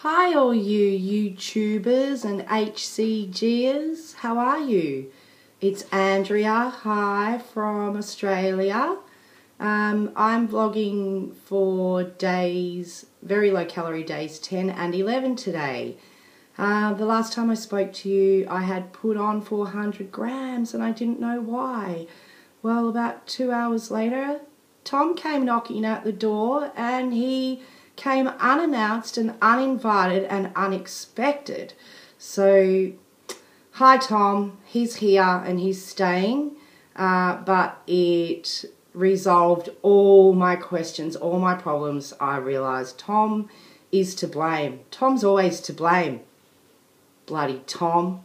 Hi all you YouTubers and hcg'ers, how are you? It's Andrea, hi from Australia. I'm vlogging for days, very low calorie days 10 and 11 today. The last time I spoke to you I had put on 400 grams and I didn't know why. Well, about 2 hours later Tom came knocking at the door and he came unannounced and uninvited and unexpected. So, hi Tom, he's here and he's staying, but it resolved all my questions, all my problems. I realised Tom is to blame. Tom's always to blame. Bloody Tom.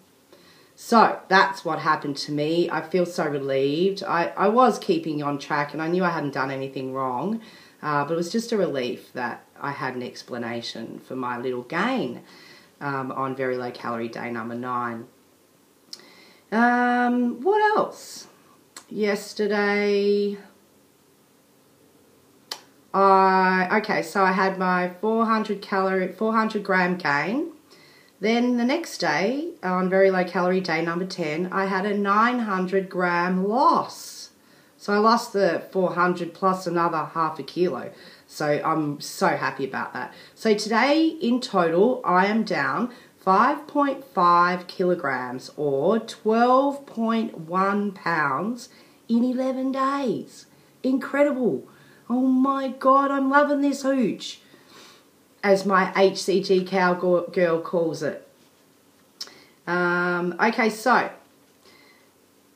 So, that's what happened to me. I feel so relieved. I was keeping on track and I knew I hadn't done anything wrong, but it was just a relief that I had an explanation for my little gain on very low calorie day number 9. What else? Yesterday, so I had my 400 gram gain. Then the next day, on very low calorie day number 10, I had a 900 gram loss. So I lost the 400 plus another half a kilo. So I'm so happy about that. So today in total, I am down 5.5 kilograms or 12.1 pounds in 11 days. Incredible. Oh my God, I'm loving this hooch, as my hcg cowgirl calls it. Okay, so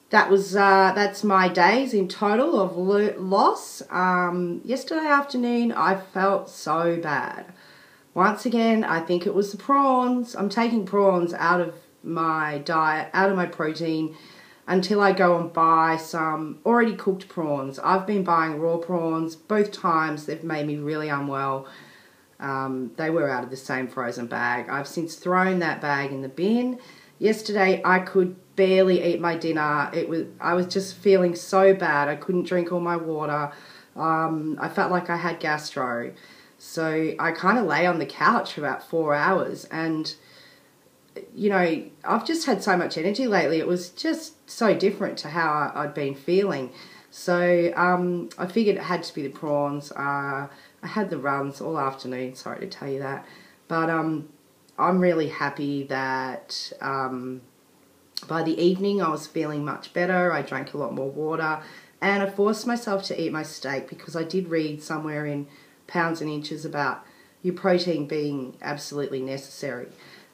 that's my days in total of loss. Yesterday afternoon I felt so bad. Once again, I think it was the prawns. I'm taking prawns out of my diet, out of my protein, until I go and buy some already cooked prawns. I've been buying raw prawns both times. They've made me really unwell. They were out of the same frozen bag. I've since thrown that bag in the bin. Yesterday I could barely eat my dinner. I was just feeling so bad. I couldn't drink all my water. I felt like I had gastro. So I kind of lay on the couch for about 4 hours, and you know, I've just had so much energy lately. It was just so different to how I'd been feeling. So I figured it had to be the prawns. I had the runs all afternoon, sorry to tell you that. But I'm really happy that by the evening I was feeling much better. I drank a lot more water and I forced myself to eat my steak because I did read somewhere in Pounds and Inches about your protein being absolutely necessary.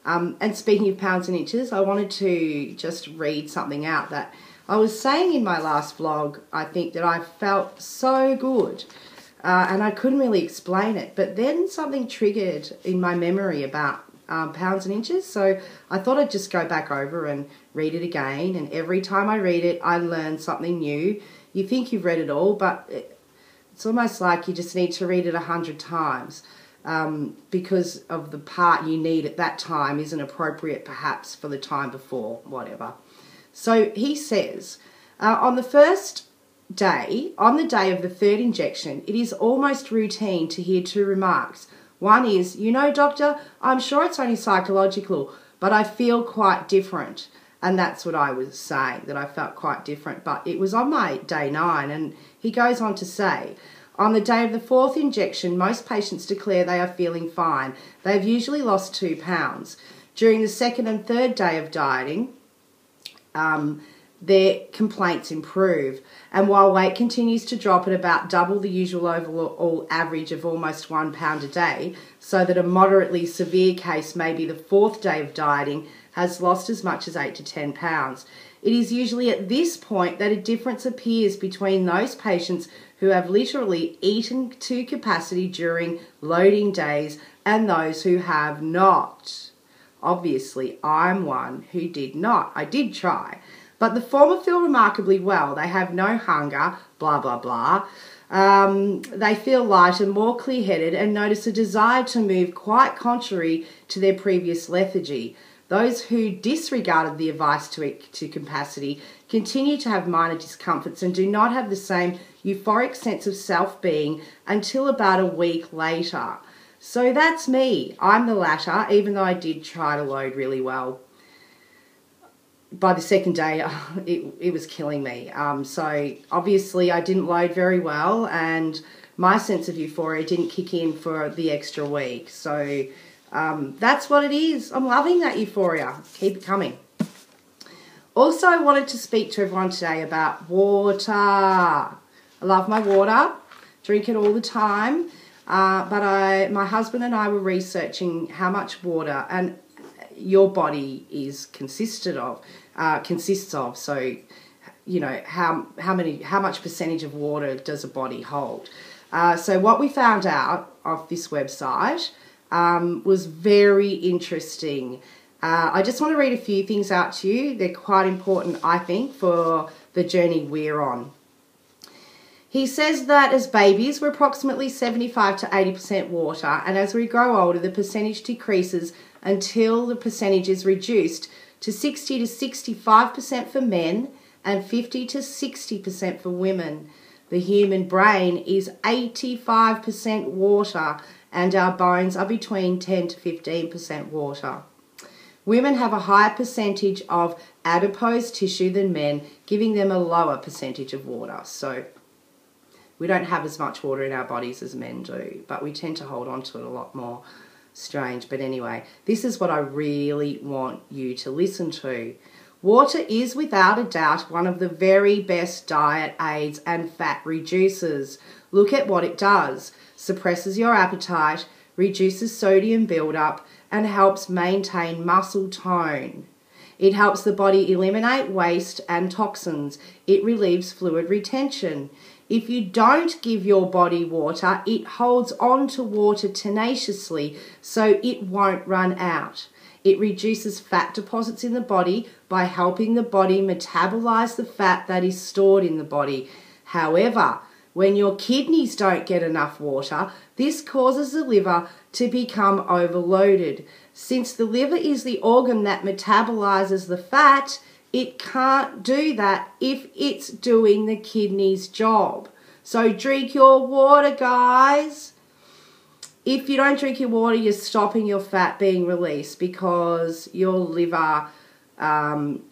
And speaking of Pounds and Inches, I wanted to just read something out that I was saying in my last vlog. I think that I felt so good and I couldn't really explain it, but then something triggered in my memory about Pounds and Inches, so I thought I'd just go back over and read it again, and every time I read it I learn something new. You think you've read it all, but it's almost like you just need to read it 100 times because of the part you need at that time isn't appropriate perhaps for the time before, whatever. So he says, on the day of the 3rd injection, it is almost routine to hear 2 remarks. One is, you know, doctor, I'm sure it's only psychological, but I feel quite different. And that's what I was saying, that I felt quite different. But it was on my day 9, and he goes on to say, on the day of the 4th injection, most patients declare they are feeling fine. They have usually lost 2 pounds. During the 2nd and 3rd day of dieting, their complaints improve, and while weight continues to drop at about double the usual overall average of almost 1 pound a day, so that a moderately severe case, maybe the 4th day of dieting, has lost as much as 8 to 10 pounds. It is usually at this point that a difference appears between those patients who have literally eaten to capacity during loading days and those who have not. Obviously, I'm one who did not. I did try. But the former feel remarkably well. They have no hunger, blah, blah, blah. They feel light and more clear-headed and notice a desire to move quite contrary to their previous lethargy. Those who disregarded the advice to eat to capacity continue to have minor discomforts and do not have the same euphoric sense of self-being until about a week later. So that's me. I'm the latter, even though I did try to load really well. By the second day, it was killing me. So obviously I didn't load very well, and my sense of euphoria didn't kick in for the extra week. So that's what it is. I'm loving that euphoria. Keep it coming. Also, I wanted to speak to everyone today about water. I love my water, drink it all the time. But my husband and I were researching how much water and your body consists of. So, you know, how much percentage of water does a body hold? So what we found out off this website was very interesting. I just want to read a few things out to you. They're quite important, I think, for the journey we're on. He says that as babies, we're approximately 75 to 80% water, and as we grow older, the percentage decreases until the percentage is reduced to 60 to 65% for men and 50 to 60% for women. The human brain is 85% water, and our bones are between 10 to 15% water. Women have a higher percentage of adipose tissue than men, giving them a lower percentage of water. So we don't have as much water in our bodies as men do, but we tend to hold on to it a lot more. Strange, but anyway, this is what I really want you to listen to. Water is without a doubt one of the very best diet aids and fat reducers. Look at what it does. Suppresses your appetite, reduces sodium buildup, and helps maintain muscle tone. It helps the body eliminate waste and toxins. It relieves fluid retention. If you don't give your body water, it holds on to water tenaciously so it won't run out. It reduces fat deposits in the body by helping the body metabolize the fat that is stored in the body. However, when your kidneys don't get enough water, this causes the liver to become overloaded. Since the liver is the organ that metabolizes the fat, it can't do that if it's doing the kidney's job. So drink your water, guys. If you don't drink your water, you're stopping your fat being released because your liver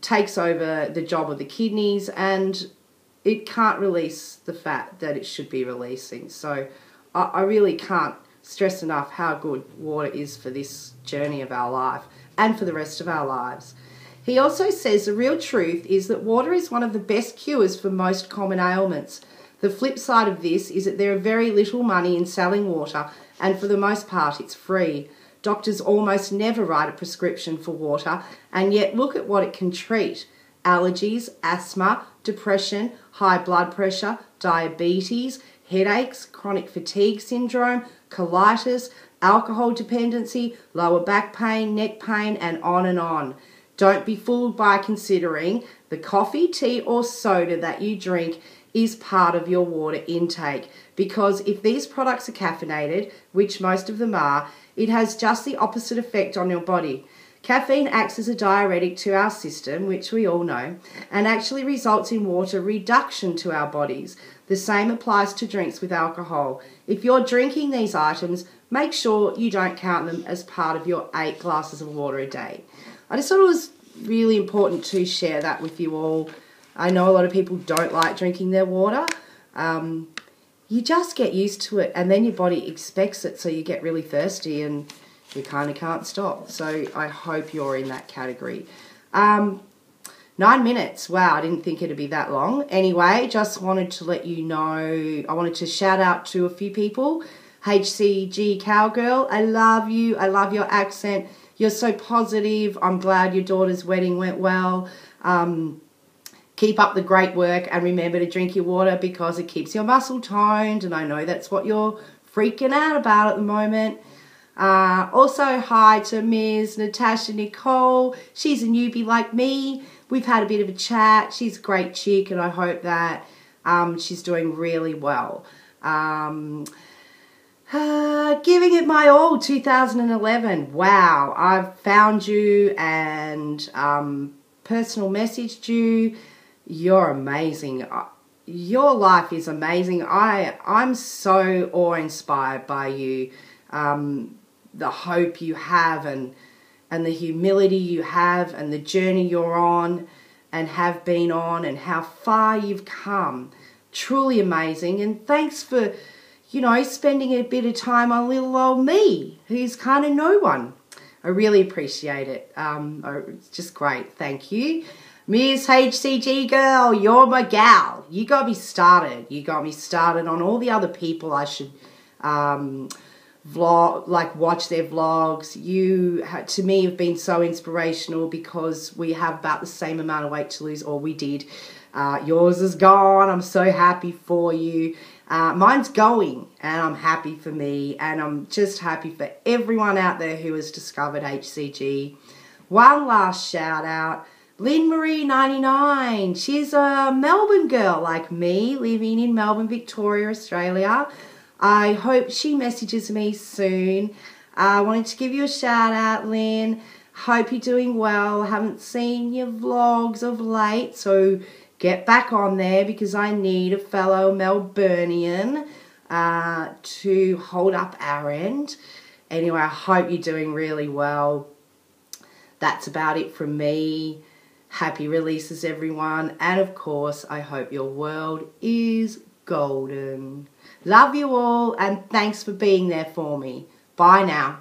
takes over the job of the kidneys and it can't release the fat that it should be releasing. So I really can't stress enough how good water is for this journey of our life and for the rest of our lives. He also says the real truth is that water is one of the best cures for most common ailments. The flip side of this is that there are very little money in selling water, and for the most part it's free. Doctors almost never write a prescription for water, and yet look at what it can treat. Allergies, asthma, depression, high blood pressure, diabetes, headaches, chronic fatigue syndrome, colitis, alcohol dependency, lower back pain, neck pain, and on and on. Don't be fooled by considering the coffee, tea, or soda that you drink is part of your water intake, because if these products are caffeinated, which most of them are, it has just the opposite effect on your body. Caffeine acts as a diuretic to our system, which we all know, and actually results in water reduction to our bodies. The same applies to drinks with alcohol. If you're drinking these items, make sure you don't count them as part of your 8 glasses of water a day. I just thought it was really important to share that with you all. I know a lot of people don't like drinking their water. You just get used to it and then your body expects it, so you get really thirsty and you kind of can't stop. So I hope you're in that category. 9 minutes. Wow, I didn't think it'd be that long. Anyway, just wanted to let you know, I wanted to shout out to a few people. HCG Cowgirl, I love you. I love your accent. You're so positive. I'm glad your daughter's wedding went well. Keep up the great work and remember to drink your water because it keeps your muscle toned, and I know that's what you're freaking out about at the moment. Also, hi to Ms. Natasha Nicole. She's a newbie like me. We've had a bit of a chat. She's a great chick, and I hope that she's doing really well. Giving it my all, 2011. Wow, I've found you and personal messaged you. You're amazing. Your life is amazing. I'm so awe-inspired by you. the hope you have and the humility you have and the journey you're on and have been on and how far you've come. Truly amazing. And thanks for, you know, spending a bit of time on little old me, who's kind of no one. I really appreciate it. It's just great. Thank you. Miss HCG girl, you're my gal. You got me started. You got me started on all the other people I should watch their vlogs. You, to me, have been so inspirational because we have about the same amount of weight to lose, or we did. Yours is gone. I'm so happy for you. Mine's going, and I'm happy for me, and I'm just happy for everyone out there who has discovered HCG. One last shout out, Lynn Marie 99. She's a Melbourne girl like me, living in Melbourne, Victoria, Australia. I hope she messages me soon. I wanted to give you a shout out, Lynn. Hope you're doing well. Haven't seen your vlogs of late, so get back on there because I need a fellow Melburnian to hold up our end. Anyway, I hope you're doing really well. That's about it from me. Happy releases, everyone. And of course, I hope your world is golden. Love you all, and thanks for being there for me. Bye now.